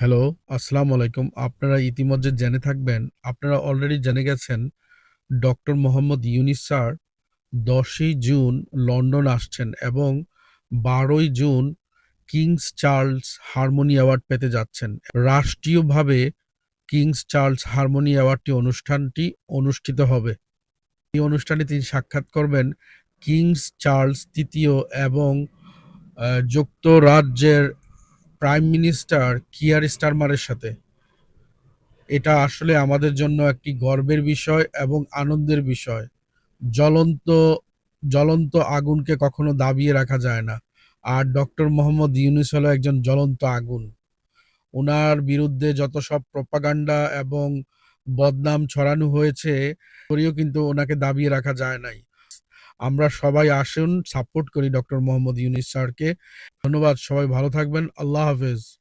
Hello, আসসালামু আলাইকুম। আপনারা ইতিমধ্যে জেনে থাকবেন, আপনারা অলরেডি জেনে গেছেন ডক্টর মোহাম্মদ ইউনূস স্যার ১০ই জুন লন্ডন আসছেন এবং ১২ই June kings Charles harmony award পেতে যাচ্ছেন। রাষ্ট্রীয়ভাবে কিংস চার্লস হারমোনি অনুষ্ঠানটি অনুষ্ঠিত হবে। এই অনুষ্ঠানে তিনি সাক্ষাৎ করবেন কিংস চার্লস তৃতীয় এবং যুক্তরাজ্যের প্রাইম মিনিস্টার কিয়ার স্টারমারের সাথে। এটা আসলে আমাদের জন্য একটি গর্বের বিষয় এবং আনন্দের বিষয়। জ্বলন্ত জ্বলন্ত আগুনকে কখনো দাবিয়ে রাখা যায় না। আর ডক্টর মোহাম্মদ ইউনূস হলো একজন জ্বলন্ত আগুন। উনার বিরুদ্ধে যত সব প্রপাগান্ডা এবং বদনাম ছড়ানো হয়েছে, করেও কিন্তু ওনাকে দাবিয়ে রাখা যায় নাই। আমরা সবাই আসুন সাপোর্ট করি ডক্টর মোহাম্মদ ইউনূস স্যারকে। ধন্যবাদ। সবাই ভালো থাকবেন। আল্লাহ হাফেজ।